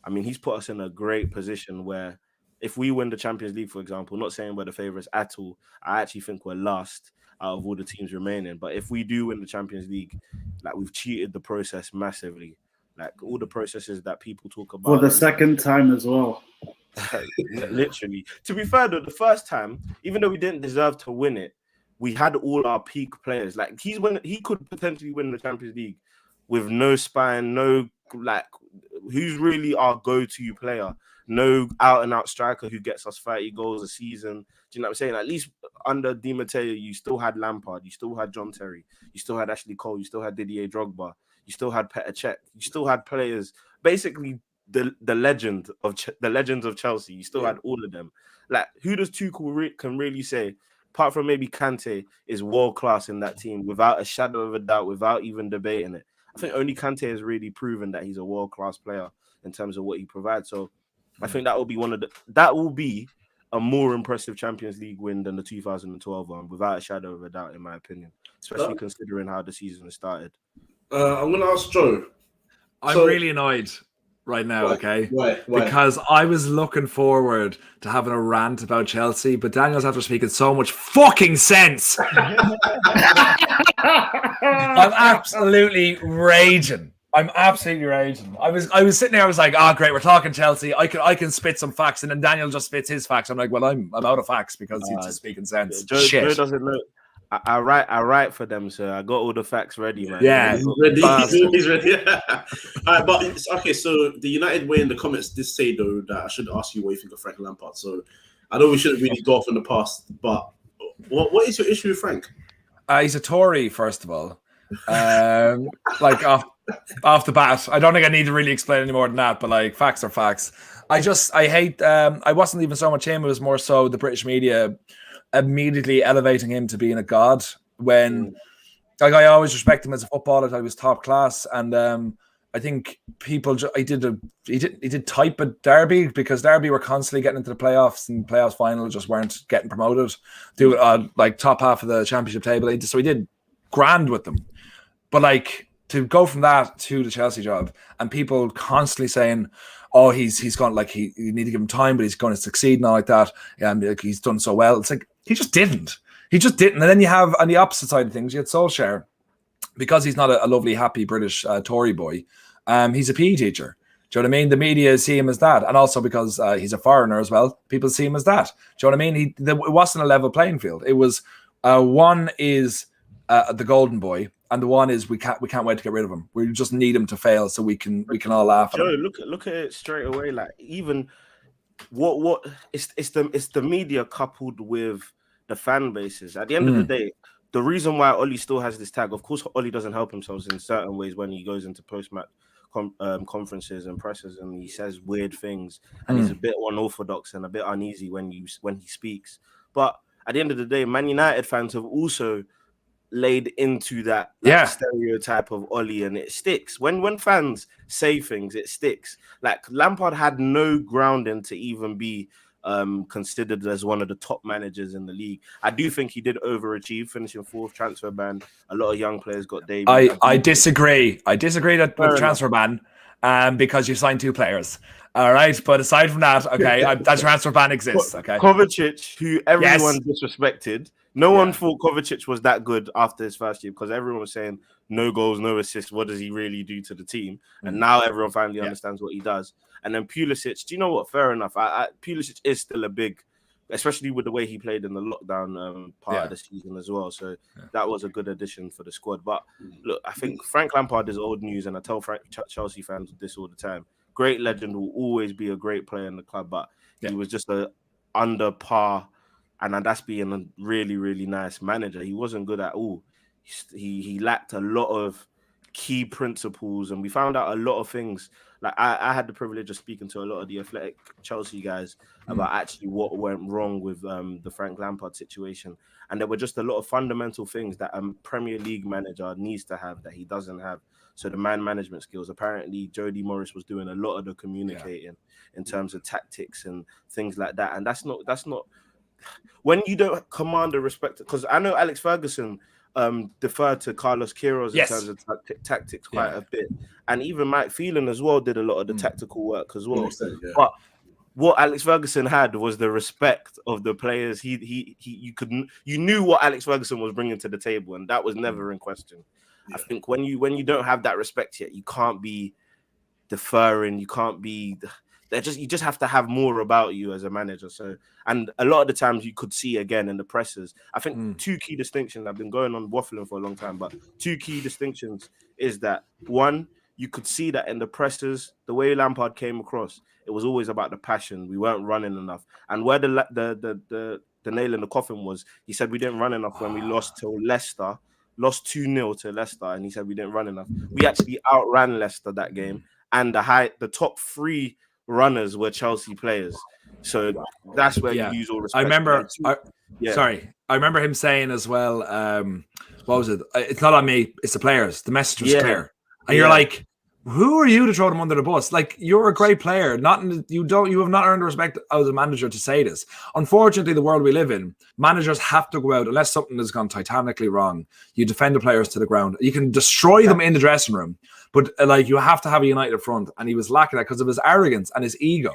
I mean, he's put us in a great position where if we win the Champions League, for example, not saying we're the favourites at all, I actually think we're last out of all the teams remaining. But if we do win the Champions League, like, we've cheated the process massively. Like, all the processes that people talk about. For the second time as well. Literally. To be fair, though, the first time, even though we didn't deserve to win it, we had all our peak players. Like, he could potentially win the Champions League with no spine, no, like, who's really our go-to player? No out-and-out striker who gets us 30 goals a season. Do you know what I'm saying? At least under Di Matteo, you still had Lampard, you still had John Terry, you still had Ashley Cole, you still had Didier Drogba, you still had Petr Cech, you still had players, basically the legends of Chelsea. You still had all of them. Like, who does Tuchel can really say, apart from maybe Kante, is world-class in that team without a shadow of a doubt, without even debating it? I think only Kante has really proven that he's a world-class player in terms of what he provides. So I think that will be a more impressive Champions League win than the 2012 one, without a shadow of a doubt, in my opinion, especially considering how the season has started. I'm going to ask Joe. I'm really annoyed right now, okay? Why? Because I was looking forward to having a rant about Chelsea, but Daniel's after speaking so much fucking sense. I'm absolutely raging. I was sitting there. I was like, "Oh, great, we're talking Chelsea. I can spit some facts," and then Daniel just spits his facts. I'm like, "Well, I'm out of facts because he's just speaking sense." Joe doesn't know. I write for them, so I got all the facts ready, man. Yeah, he's ready. He's ready. All right, but okay. So the United way in the comments did say though that I should ask you what you think of Frank Lampard. So I know we shouldn't really go off in the past, but what is your issue with Frank? He's a Tory, first of all. Like off the bat, I don't think I need to really explain any more than that, but like facts are facts. I hate I wasn't even so much him, it was more so the British media immediately elevating him to being a god when like I always respect him as a footballer. I thought he was top class, and I think people he did type at Derby because Derby were constantly getting into the playoffs, and playoffs final just weren't getting promoted. Do like top half of the championship table. So he did grand with them. But like to go from that to the Chelsea job, and people constantly saying, "Oh, he's gone like you need to give him time, but he's going to succeed and all like that." Yeah, and like, he's done so well. It's like he just didn't. And then you have on the opposite side of things, you had Solskjaer, because he's not a lovely, happy British Tory boy. He's a PE teacher. Do you know what I mean? The media see him as that, and also because he's a foreigner as well, people see him as that. Do you know what I mean? It wasn't a level playing field. It was one is the golden boy. And the one is we can't wait to get rid of him. We just need him to fail so we can all laugh at him. Joe, look at it straight away. Like even what it's the media coupled with the fan bases. At the end of the day, the reason why Oli still has this tag, of course, Oli doesn't help himself in certain ways when he goes into post-match conferences and presses and he says weird things and he's a bit unorthodox and a bit uneasy when he speaks. But at the end of the day, Man United fans have also laid into that stereotype of Oli, and it sticks. When fans say things, it sticks. Like Lampard had no grounding to even be considered as one of the top managers in the league. I do think he did overachieve, finishing fourth, transfer ban. A lot of young players got debuted. I disagree. I disagree with the transfer ban because you signed 2 players. All right, but aside from that, okay, that transfer ban exists. Okay, Kovacic, who everyone disrespected. No one thought Kovacic was that good after his first year because everyone was saying no goals, no assists. What does he really do to the team? And now everyone finally understands what he does. And then Pulisic, do you know what? Fair enough. Pulisic is still a big, especially with the way he played in the lockdown part of the season as well. So that was a good addition for the squad. But look, I think Frank Lampard is old news, and I tell Chelsea fans this all the time. Great legend, will always be a great player in the club, but he was just a under par. And that's being a really, really nice manager. He wasn't good at all. He lacked a lot of key principles, and we found out a lot of things. Like I had the privilege of speaking to a lot of the athletic Chelsea guys about actually what went wrong with the Frank Lampard situation. And there were just a lot of fundamental things that a Premier League manager needs to have that he doesn't have. So the man management skills. Apparently, Jody Morris was doing a lot of the communicating in terms of tactics and things like that. And that's not. When you don't command the respect, because I know Alex Ferguson deferred to Carlos Queiroz in terms of tactics quite a bit, and even Mike Phelan as well did a lot of the tactical work as well. But what Alex Ferguson had was the respect of the players. You knew what Alex Ferguson was bringing to the table, and that was never in question. I think when you don't have that respect yet, you can't be deferring. You can't be. You just have to have more about you as a manager. So, and a lot of the times you could see again in the presses. I think 2 key distinctions. I've been going on waffling for a long time, but 2 key distinctions is that one, you could see that in the presses, the way Lampard came across, it was always about the passion. We weren't running enough, and where the nail in the coffin was, he said we didn't run enough when we lost to Leicester, lost 2-0 to Leicester, and he said we didn't run enough. We actually outran Leicester that game, and the top 3 runners were Chelsea players, so that's where you use all respect. I remember. I remember him saying as well. What was it? It's not on me. It's the players. The message was clear. And you're like, who are you to throw them under the bus? Like, you're a great player. You have not earned the respect as a manager to say this. Unfortunately, the world we live in, managers have to go out unless something has gone titanically wrong. You defend the players to the ground. You can destroy them in the dressing room, but like you have to have a united front. And he was lacking that because of his arrogance and his ego.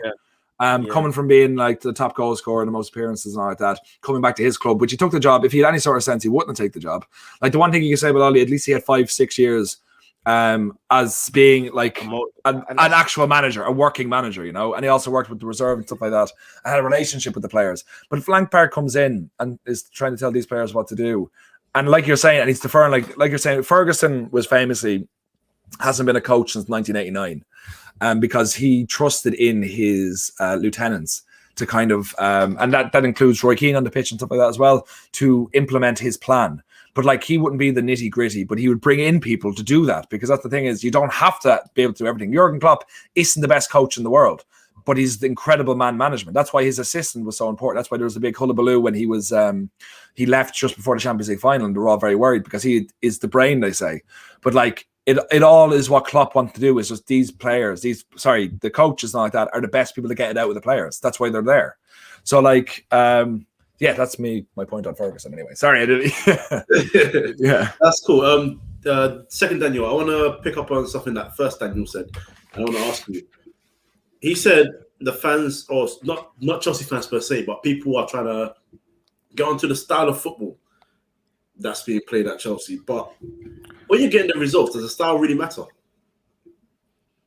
Coming from being like the top goal scorer, the most appearances and all like that, coming back to his club, which he took the job. If he had any sort of sense, he wouldn't take the job. Like the one thing you can say about Ollie, at least he had 5-6 years as being like an actual manager, a working manager, you know, and he also worked with the reserve and stuff like that. I had a relationship with the players. But if Lampard comes in and is trying to tell these players what to do, and like you're saying, and he's deferring, like you're saying, Ferguson was famously hasn't been a coach since 1989, because he trusted in his lieutenants to kind of, and that includes Roy Keane on the pitch and stuff like that as well, to implement his plan. But like he wouldn't be the nitty gritty, but he would bring in people to do that, because that's the thing is you don't have to be able to do everything. Jurgen Klopp isn't the best coach in the world, but he's the incredible man management. That's why his assistant was so important. That's why there was a big hullabaloo when he was he left just before the Champions League final, and they're all very worried because he is the brain, they say. But like it all is what Klopp wants to do is just these players, the coaches and all like that are the best people to get it out with the players. That's why they're there. So like that's my point on Ferguson anyway. Sorry, I didn't. Yeah. That's cool. Second Daniel, I want to pick up on something that first Daniel said. I want to ask you. He said the fans, or not Chelsea fans per se, but people are trying to get onto the style of football that's being played at Chelsea. But when you're getting the results, does the style really matter?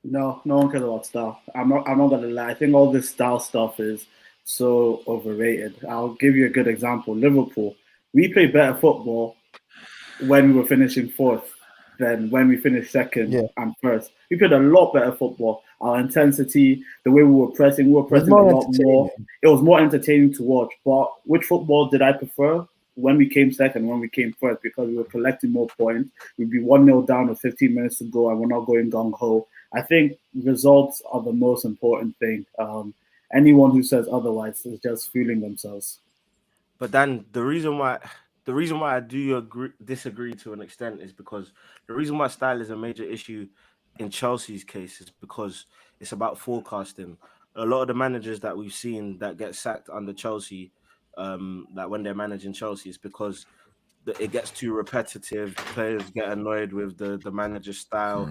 No one cares about style. I'm not gonna lie. I think all this style stuff is so overrated. I'll give you a good example. Liverpool. We play better football when we were finishing fourth than when we finished second and first. We played a lot better football. Our intensity, the way we were pressing a lot more. It was more entertaining to watch. But which football did I prefer? When we came second, when we came first, because we were collecting more points. We'd be 1-0 down with 15 minutes to go and we're not going gung-ho. I think results are the most important thing. Anyone who says otherwise is just fooling themselves. But then the reason why I do disagree to an extent is because the reason why style is a major issue in Chelsea's case is because it's about forecasting. A lot of the managers that we've seen that get sacked under Chelsea, that when they're managing Chelsea, is because it gets too repetitive. Players get annoyed with the manager's style.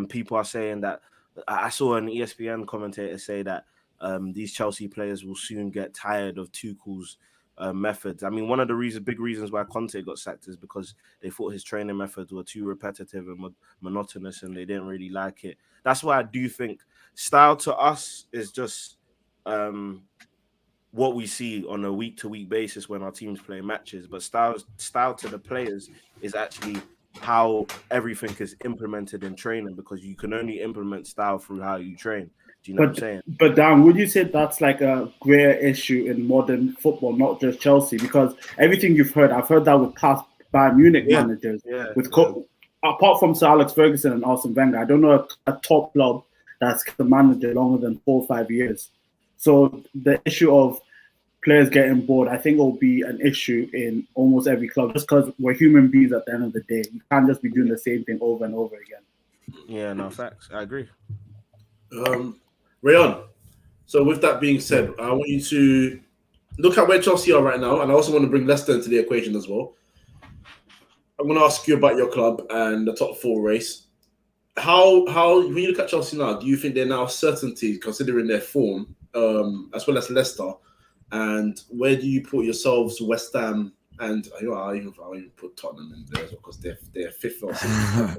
People are saying that. I saw an ESPN commentator say that these Chelsea players will soon get tired of Tuchel's methods. I mean, one of the big reasons why Conte got sacked is because they thought his training methods were too repetitive and monotonous, and they didn't really like it. That's why I do think style to us is just what we see on a week-to-week basis when our teams play matches. But style to the players is actually how everything is implemented in training, because you can only implement style through how you train. Do you know what I'm saying? But Dan, would you say that's like a greater issue in modern football, not just Chelsea? Because everything you've heard, I've heard that with past Bayern Munich managers. Apart from Sir Alex Ferguson and Arsene Wenger, I don't know a top club that's the manager longer than 4 or 5 years. So the issue of players getting bored, I think will be an issue in almost every club, just because we're human beings at the end of the day. You can't just be doing the same thing over and over again. Yeah, no, facts. I agree. Rayon, so with that being said, I want you to look at where Chelsea are right now, and I also want to bring Leicester into the equation as well. I'm going to ask you about your club and the top 4 race. How when you look at Chelsea now, do you think they're now certainty considering their form, as well as Leicester? And where do you put yourselves, West Ham, and I'll even put Tottenham in there as well, because they're 5th or 6th.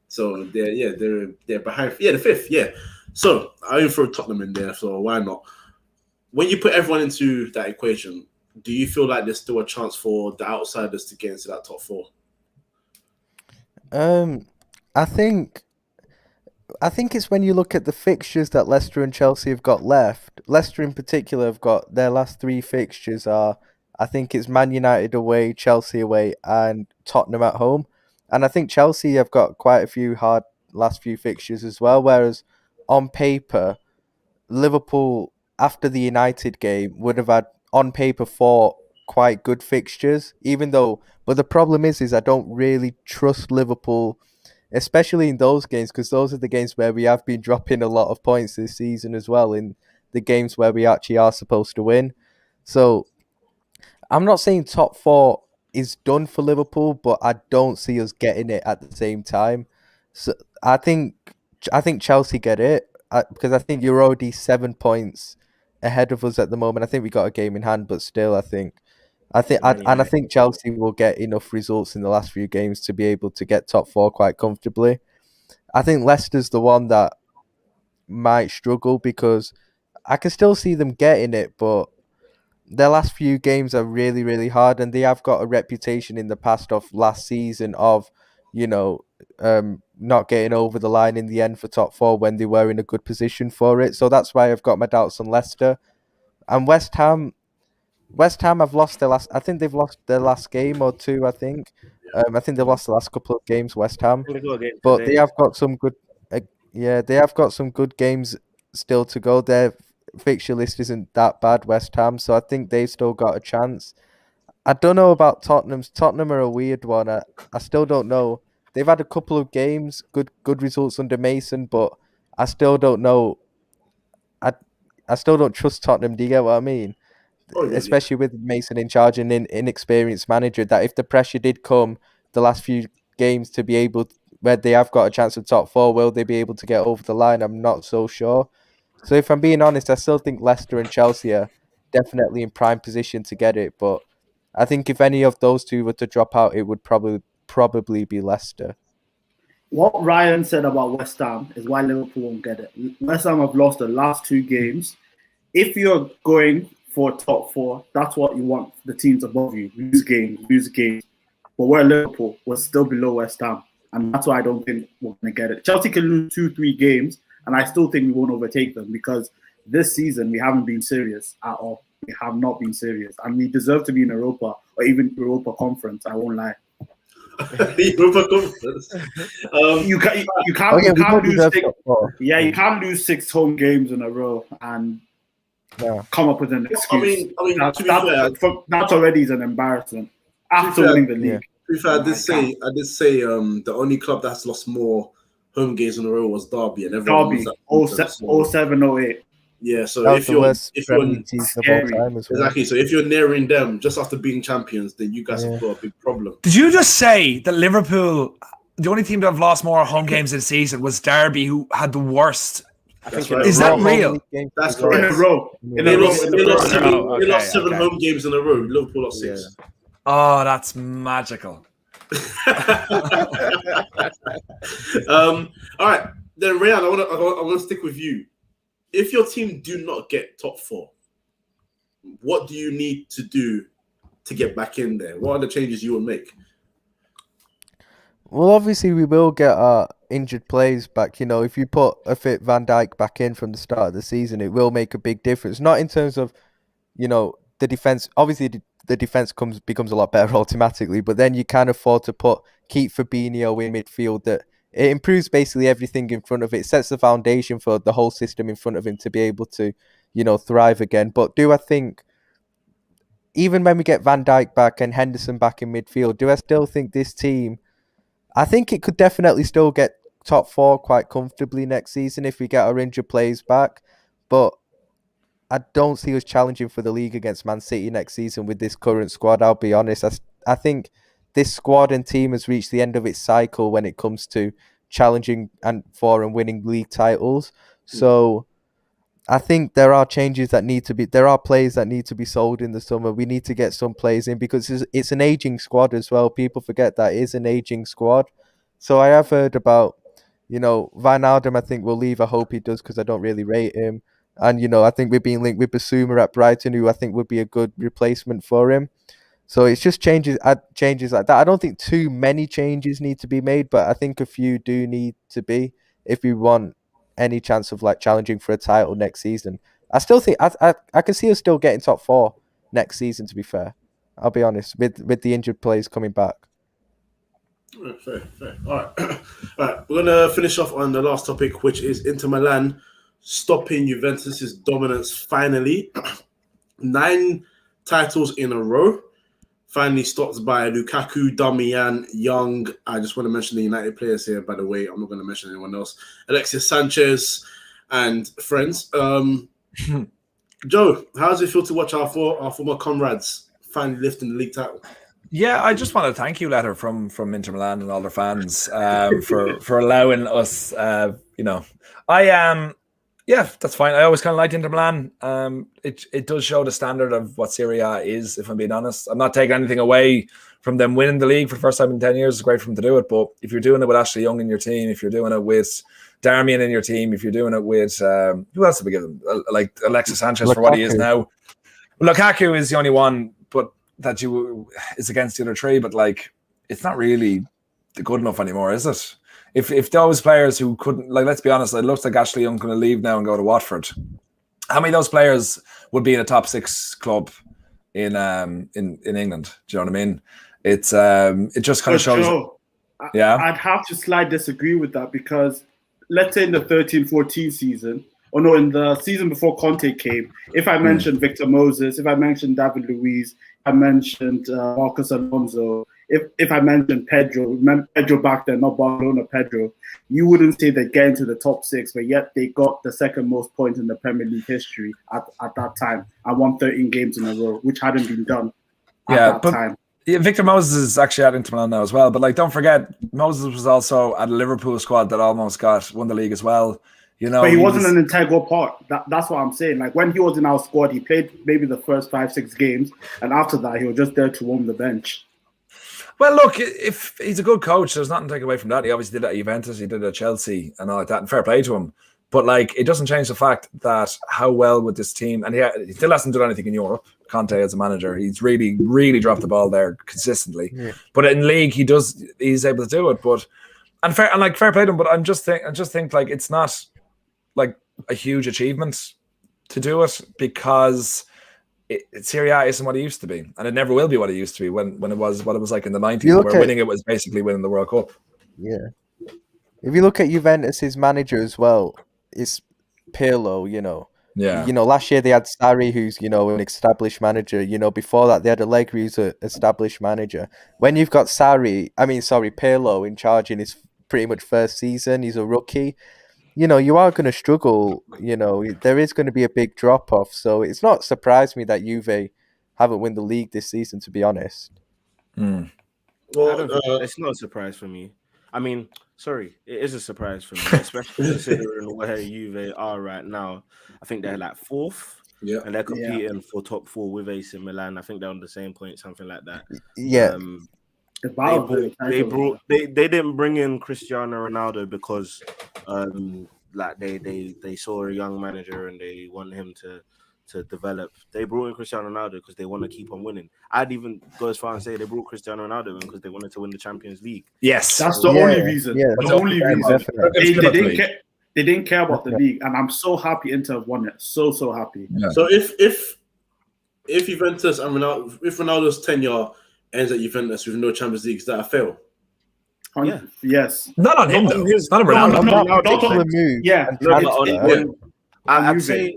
So they're behind. Yeah, the 5th. Yeah. So I even throw Tottenham in there. So why not? When you put everyone into that equation, do you feel like there's still a chance for the outsiders to get into that top 4? I think it's when you look at the fixtures that Leicester and Chelsea have got left. Leicester in particular have got their last 3 fixtures are, I think it's Man United away, Chelsea away, and Tottenham at home. And I think Chelsea have got quite a few hard last few fixtures as well, whereas on paper, Liverpool, after the United game, would have had, on paper, 4 quite good fixtures, but the problem is I don't really trust Liverpool especially in those games, because those are the games where we have been dropping a lot of points this season as well, in the games where we actually are supposed to win. So I'm not saying top four is done for Liverpool, but I don't see us getting it at the same time. So I think Chelsea get it, because I think you're already 7 points ahead of us at the moment. I think we got a game in hand, but still, I think Chelsea will get enough results in the last few games to be able to get top four quite comfortably. I think Leicester's the one that might struggle, because I can still see them getting it, but their last few games are really, really hard, and they have got a reputation in the past of last season of, not getting over the line in the end for top four when they were in a good position for it. So that's why I've got my doubts on Leicester. And West Ham have lost their last. I think they've lost their last game or two. I think they've lost the last couple of games. West Ham, but they have got some good. They have got some good games still to go. Their fixture list isn't that bad, West Ham, so I think they've still got a chance. I don't know about Tottenham. Tottenham are a weird one. I still don't know. They've had a couple of games, good results under Mason, but I still don't know. I still don't trust Tottenham. Do you get what I mean? Especially with Mason in charge and an inexperienced manager, that if the pressure did come the last few games to be able, where they have got a chance of top four, will they be able to get over the line? I'm not so sure. So if I'm being honest, I still think Leicester and Chelsea are definitely in prime position to get it, but I think if any of those two were to drop out, it would probably be Leicester. What Ryan said about West Ham is why Liverpool won't get it. West Ham have lost the last 2 games. If you're going for top four, that's what you want the teams above you. Lose games. But we're Liverpool. We're still below West Ham. And that's why I don't think we're going to get it. Chelsea can lose 2-3 games, and I still think we won't overtake them, because this season we haven't been serious at all. We have not been serious. And we deserve to be in Europa, or even Europa Conference, I won't lie. Europa Conference. You can't lose 6 home games in a row and come up with an excuse. I mean, that already is an embarrassment after winning the league. To be fair, I did say the only club that's lost more home games in a row was Derby, and everyone was at 07-08. Yeah, so if you're exactly, so if you're nearing them just after being champions, then you guys have got a big problem. Did you just say that Liverpool, the only team to have lost more home games this season, was Derby, who had the worst? Is that real? That's correct. In a row. They lost 7 home games in a row. Liverpool lost 6. Oh, that's magical. All right, then Ryan, I want to stick with you. If your team do not get top 4, what do you need to do to get back in there? What are the changes you will make? Well, obviously we will get our injured players back. If you put a fit Van Dijk back in from the start of the season, it will make a big difference. Not in terms of, the defense. Obviously, the defense becomes a lot better automatically, but then you can't afford to keep Fabinho in midfield. That it improves basically everything in front of it. It sets the foundation for the whole system in front of him to be able to, thrive again. But do I think, even when we get Van Dijk back and Henderson back in midfield, do I still think this team? I think it could definitely still get top 4 quite comfortably next season if we get our injured players back. But I don't see us challenging for the league against Man City next season with this current squad. I'll be honest. I think this squad and team has reached the end of its cycle when it comes to challenging and winning league titles. So I think there are changes that need to be. There are players that need to be sold in the summer. We need to get some players in because it's an aging squad as well. People forget that it is an aging squad. So I have heard about, Wijnaldum. I think will leave. I hope he does because I don't really rate him. And I think we're being linked with Basuma at Brighton, who I think would be a good replacement for him. So it's just changes like that. I don't think too many changes need to be made, but I think a few do need to be if we want any chance of challenging for a title next season. I still think I can see us still getting top 4 next season, to be fair. I'll be honest, with the injured players coming back. Fair. All right. We're gonna finish off on the last topic, which is Inter Milan stopping Juventus's dominance finally. 9 titles in a row. finally stopped by Lukaku, Darmian, Young. I just want to mention the United players here, by the way. I'm not going to mention anyone else. Alexis Sanchez and friends. Joe, how does it feel to watch our former comrades finally lifting the league title? Yeah, I just want to thank you, letter from Inter Milan and all their fans for allowing us. Yeah, that's fine. I always kind of liked Inter Milan. It does show the standard of what Serie A is, if I'm being honest. I'm not taking anything away from them winning the league for the first time in 10 years. It's great for them to do it. But if you're doing it with Ashley Young in your team, if you're doing it with Darmian in your team, if you're doing it with, who else did we give them? Like Alexis Sanchez for what he is now. Lukaku is the only one, but that is against the other three. But like, it's not really good enough anymore, is it? If those players who couldn't, like, let's be honest, it looks like Ashley Young going to leave now and go to Watford. How many of those players would be in a top 6 club in England? Do you know what I mean? It's it just kind of shows. Joe, I'd have to slightly disagree with that, because let's say in the 13-14 season, or no, in the season before Conte came, if I mentioned Victor Moses, if I mentioned David Luiz, I mentioned Marcus Alonso, if I mentioned Pedro, remember Pedro back then, not Barcelona Pedro, you wouldn't say they get into the top 6, but yet they got the second most points in the Premier League history at that time and won 13 games in a row, which hadn't been done at that time. Yeah, Victor Moses is actually at Inter Milan now as well. But like, don't forget, Moses was also at a Liverpool squad that almost won the league as well. You know, but he wasn't an integral part. That's what I'm saying. Like, when he was in our squad, he played maybe the first 5-6 games, and after that, he was just there to warm the bench. Well, look, if he's a good coach, there's nothing to take away from that. He obviously did it at Juventus, he did it at Chelsea, and all like that, and fair play to him. But like, it doesn't change the fact that how well with this team, and he still hasn't done anything in Europe. Conte as a manager, he's really, really dropped the ball there consistently. Yeah. But in league, he's able to do it. But fair play to him. But I just think like, it's not like a huge achievement to do it, because Serie A isn't what it used to be, and it never will be what it used to be when it was what it was like in the 90s, where winning it was basically winning the World Cup. Yeah. If you look at Juventus's manager as well, it's Pirlo, you know. Yeah. You know, last year they had Sarri, who's, you know, an established manager. You know, before that they had Allegri, who's an established manager. When you've got Pirlo in charge in his pretty much first season, he's a rookie. You know, you are going to struggle. You know, there is going to be a big drop off. So it's not surprised me that Juve haven't won the league this season, to be honest. Well, it's not a surprise for me. I mean, sorry, it is a surprise for me, especially considering where Juve are right now. I think they're like 4th, and they're competing for top 4 with AC Milan. I think they're on the same point, something like that. Yeah. They didn't bring in Cristiano Ronaldo because they saw a young manager and they want him to develop. They brought in Cristiano Ronaldo because they want to keep on winning. I'd even go as far and say they brought Cristiano Ronaldo in because they wanted to win the Champions League. Yes, that's the only reason. Yeah, the only reason. They didn't care about the league, and I'm so happy Inter have won it. So happy. Yeah. So if Juventus and Ronaldo, if Ronaldo's tenure ends at Juventus with no Champions League, is that a fail? Yeah. Yes. Not on him though. Not on Ronaldo. I'd say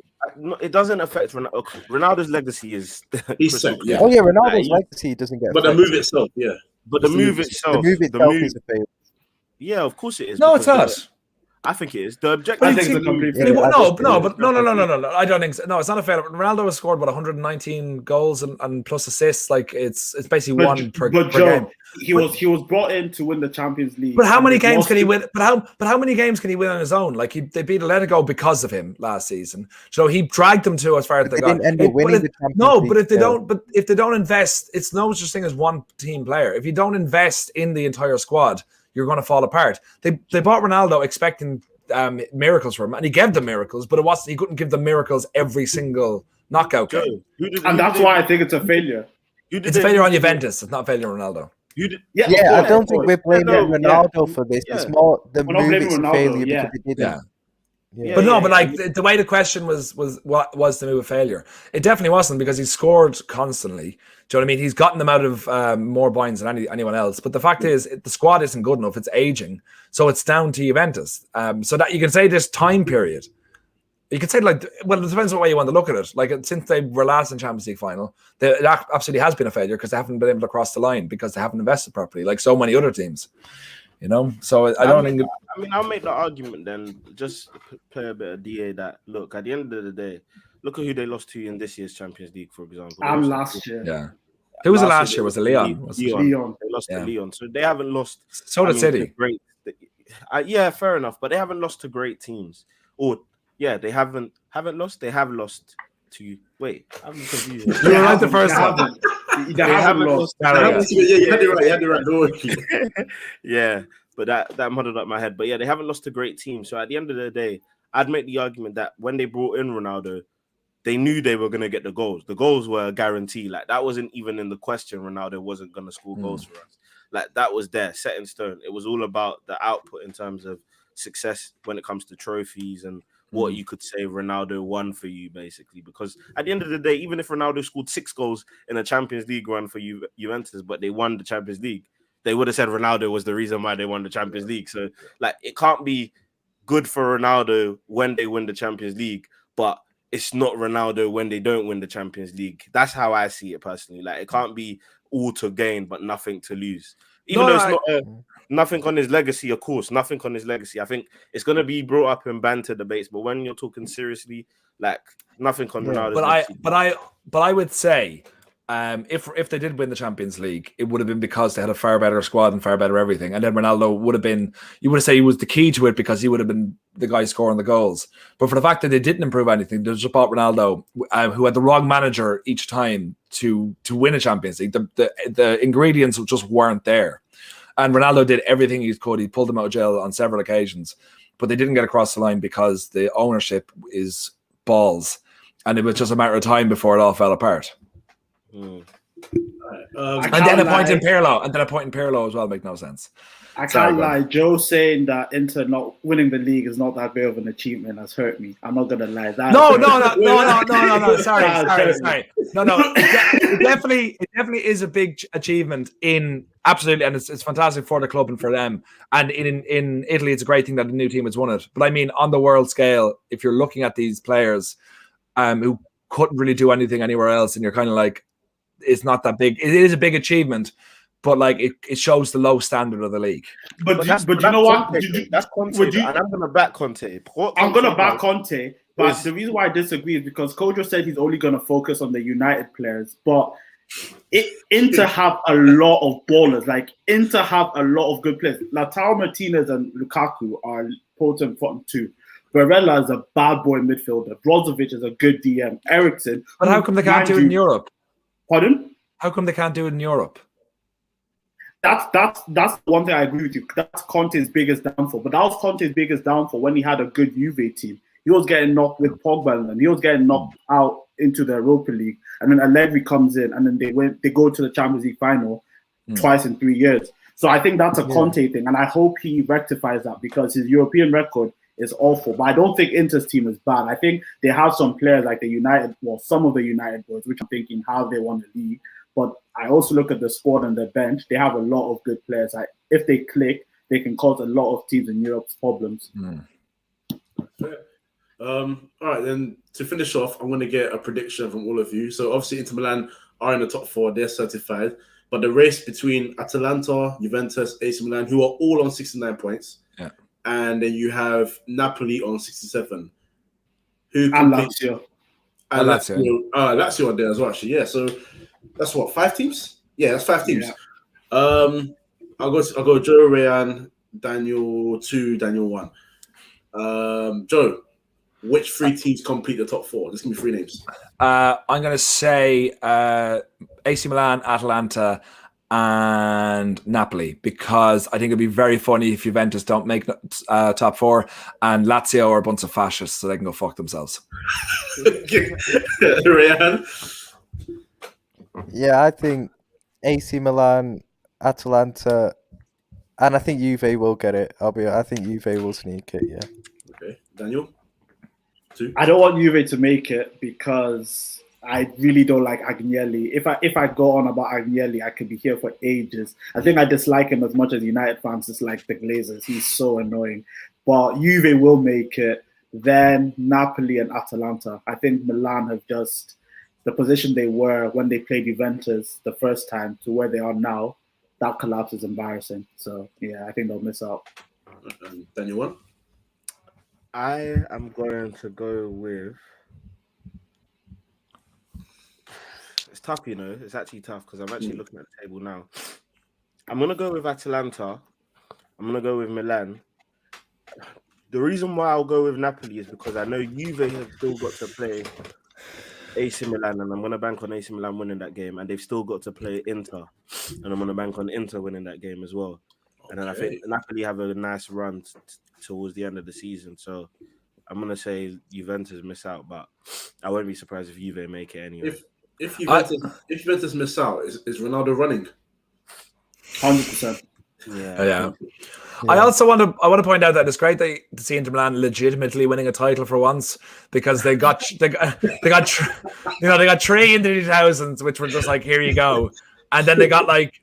it doesn't affect Ronaldo. Ronaldo's legacy is he's set. Yeah. Oh yeah, Ronaldo's legacy doesn't get. But the move itself, yeah. But the move itself is a fail. Yeah, of course it is. No, it's not. I think it is. The objective. I think it's a complete failure. No. I don't think so. No, it's not a failure. Ronaldo has scored 119 goals and plus assists. Like it's basically one per game. He was brought in to win the Champions League. But how many games can he win? But how many games can he win on his own? Like they beat Atletico because of him last season. So he dragged them to as far as they got. But if they don't invest, it's no such thing as one team player. If you don't invest in the entire squad, you're going to fall apart. They bought Ronaldo expecting miracles from him, and he gave them miracles, but he couldn't give them miracles every single knockout game. And that's why I think it's a failure. It's a failure on Juventus. It's not a failure on Ronaldo. I don't think we're blaming Ronaldo for this. It's more the move is a failure because it didn't. But like the way the question was what was the move a failure? It definitely wasn't, because he scored constantly. Do you know what I mean? He's gotten them out of more binds than anyone else. But the fact is, the squad isn't good enough. It's aging, so it's down to Juventus. So that you can say this time period, You could say, like, well, it depends on the way you want to look at it. Like, since they were last in Champions League final, it absolutely has been a failure because they haven't been able to cross the line because they haven't invested properly, like so many other teams. You know, so I don't think. I mean, I'll make the argument then. Just play a bit of DA. That look at the end of the day, look at who they lost to in this year's Champions League, for example. And last year, yeah. Who was it last year? Was it Leon? Leon. They lost to Leon, so they haven't lost. So did City. Great. Yeah, fair enough, but they haven't lost to great teams. Or yeah, they haven't lost. They have lost to. Wait, I'm confused. You were right the first time. They haven't lost. Yeah, you had it right. You had it right. Don't worry. Yeah, but that muddled up my head. But yeah, they haven't lost to great teams. So at the end of the day, I'd make the argument that when they brought in Ronaldo, they knew they were going to get the goals. The goals were a guarantee. Like, that wasn't even in the question. Ronaldo wasn't going to score goals for us. Like, that was there, set in stone. It was all about the output in terms of success when it comes to trophies and what you could say Ronaldo won for you, basically. Because at the end of the day, even if Ronaldo scored 6 goals in a Champions League run for Juventus, but they won the Champions League, they would have said Ronaldo was the reason why they won the Champions League. So, like, it can't be good for Ronaldo when they win the Champions League, but it's not Ronaldo when they don't win the Champions League. That's how I see it personally. Like, it can't be all to gain but nothing to lose. Even though it's not nothing on his legacy, of course, nothing on his legacy. I think it's going to be brought up in banter debates, but when you're talking seriously, like, nothing on Ronaldo's legacy. But I would say, if they did win the Champions League, it would have been because they had a far better squad and far better everything. And then Ronaldo would have been, you would have said he was the key to it because he would have been the guy scoring the goals. But for the fact that they didn't improve anything, they just bought Ronaldo, who had the wrong manager each time to win a Champions League. The ingredients just weren't there. And Ronaldo did everything he could. He pulled them out of jail on several occasions, but they didn't get across the line because the ownership is balls. And it was just a matter of time before it all fell apart. And then a point in Pirlo as well make no sense. I can't lie. Joe saying that Inter not winning the league is not that big of an achievement has hurt me. I'm not gonna lie. No. Sorry. No. It definitely is a big achievement absolutely, and it's fantastic for the club and for them. And in Italy, it's a great thing that a new team has won it. But I mean, on the world scale, if you're looking at these players who couldn't really do anything anywhere else, and you're kind of like, it's not that big. It is a big achievement, but like it shows the low standard of the league. But you know what? That's Conte, and I'm going to back Conte. I'm going to back Conte, but the reason why I disagree is because Kojo said he's only going to focus on the United players, but Inter have a lot of ballers. Like, Inter have a lot of good players. Lautaro Martinez and Lukaku are potent front too. Barella is a bad boy midfielder. Brozovic is a good DM. Eriksen. But how come they can't do it in Europe? Pardon? How come they can't do it in Europe? That's one thing I agree with you. That's Conte's biggest downfall. But that was Conte's biggest downfall when he had a good Juve team. He was getting knocked with Pogba, and he was getting knocked out into the Europa League. And then Allegri comes in, and then they go to the Champions League final twice in 3 years. So I think that's a Conte thing, and I hope he rectifies that because his European record is awful. But I don't think Inter's team is bad. I think they have some players like some of the United boys, which I'm thinking how they won the league. But I also look at the squad and the bench. They have a lot of good players. If they click, they can cause a lot of teams in Europe's problems. All right, then to finish off, I'm going to get a prediction from all of you. So obviously Inter Milan are in the top 4. They're certified. But the race between Atalanta, Juventus, AC Milan, who are all on 69 points. Yeah. And then you have Napoli on 67. And Lazio. And Lazio are there as well, actually. Yeah, so that's what, 5 teams? Yeah, that's 5 teams. Yeah. I'll go Joe, Rayan, Daniel 2, Daniel 1. Joe, which 3 teams complete the top 4? Just give me 3 names. I'm going to say AC Milan, Atalanta, and Napoli, because I think it'd be very funny if Juventus don't make top 4, and Lazio are a bunch of fascists, so they can go fuck themselves. Rayan? Yeah, I think AC Milan, Atalanta, and I think Juve will get it. I think Juve will sneak it. Yeah. Okay, Daniel. 2. I don't want Juve to make it because I really don't like Agnelli. If I go on about Agnelli, I could be here for ages. I think I dislike him as much as United fans dislike the Glazers. He's so annoying. But Juve will make it then Napoli and Atalanta. I think Milan have just the position they were when they played Juventus the first time to where they are now. That collapse is embarrassing. So yeah, I think they'll miss out. Daniel, one. I am going to go with. It's tough, you know. It's actually tough because I'm actually looking at the table now. I'm going to go with Atalanta. I'm going to go with Milan. The reason why I'll go with Napoli is because I know Juve have still got to play AC Milan, and I'm going to bank on AC Milan winning that game, and they've still got to play Inter, and I'm going to bank on Inter winning that game as well. Okay. And then I think Napoli have a nice run towards the end of the season, so I'm going to say Juventus miss out, but I won't be surprised if Juve make it anyway. If Juventus miss out, is Ronaldo running? 100%. Yeah. I also want to point out that it's great to see Inter Milan legitimately winning a title for once, because they got 3 in the 2000s, which were just like, here you go, and then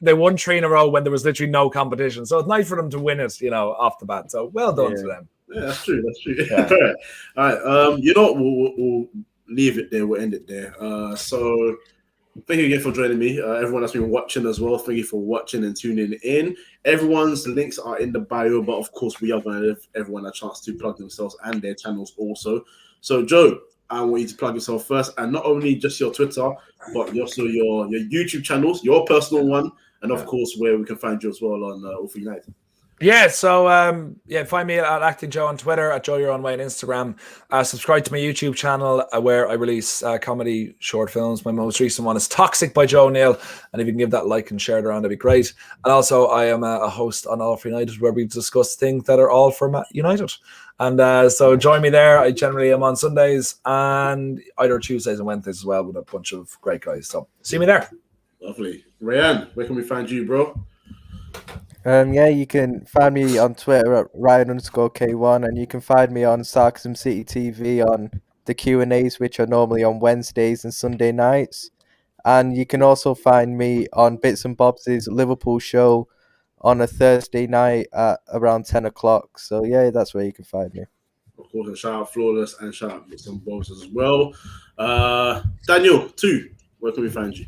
they won 3 in a row when there was literally no competition. So it's nice for them to win it, off the bat. So well done to them. Yeah, that's true. Yeah. All right. We'll leave it there. We'll end it there. So. Thank you again for joining me. Everyone that's been watching as well, thank you for watching and tuning in. Everyone's links are in the bio, but of course, we are going to give everyone a chance to plug themselves and their channels also. So, Joe, I want you to plug yourself first, and not only just your Twitter, but also your YouTube channels, your personal one, and of course, where we can find you as well on All for United. Yeah, so find me at Acting Joe on Twitter, at Joe Your Own Way on Instagram. Subscribe to my YouTube channel where I release comedy short films. My most recent one is Toxic by Joe Neal, and if you can give that a like and share it around, that'd be great. And also, I am a host on All for United, where we discuss things that are all for United. And so join me there. I generally am on Sundays and either Tuesdays and Wednesdays as well, with a bunch of great guys. So see me there. Lovely. Ryan, where can we find you, bro? You can find me on Twitter at Ryan_K1, and you can find me on Sarcasm City TV on the Q&As, which are normally on Wednesdays and Sunday nights. And you can also find me on Bits and Bobs' Liverpool show on a Thursday night at around 10 o'clock. So, yeah, that's where you can find me. Of course, and shout out Flawless and shout out Bits and Bobs as well. Daniel, too, where can we find you?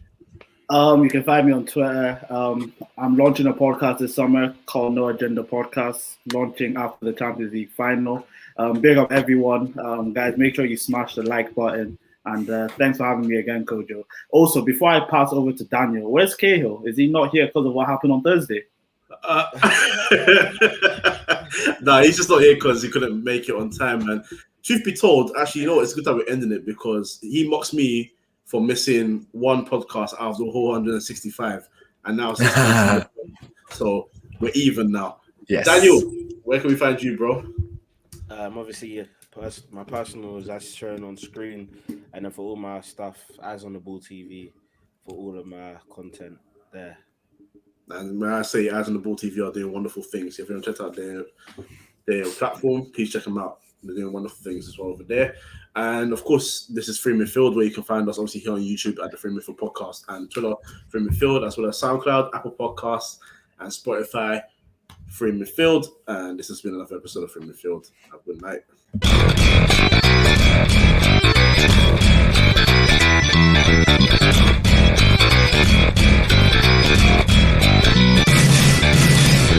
You can find me on Twitter. I'm launching a podcast this summer called No Agenda Podcast, launching after the Champions League final. Big up everyone. Guys, make sure you smash the like button. And thanks for having me again, Kojo. Also, before I pass over to Daniel, where's Cahil? Is he not here because of what happened on Thursday? No, he's just not here because he couldn't make it on time, man. Truth be told, actually, it's good that we're ending it, because he mocks me for missing one podcast out of the whole 165, and now it's so we're even now. Yes. Daniel, where can we find you, bro? Obviously, my personal is as shown on screen, and then for all my stuff, As on the Ball TV, for all of my content there. And when I say As on the Ball TV are doing wonderful things, if you want to check out their platform, please check them out. They're doing wonderful things as well over there. And of course, this is 3inMidfield, where you can find us obviously here on YouTube at the 3inMidfield podcast, and Twitter 3inMidfield, as well as SoundCloud, Apple Podcasts, and Spotify 3inMidfield. And this has been another episode of 3inMidfield. Have a good night.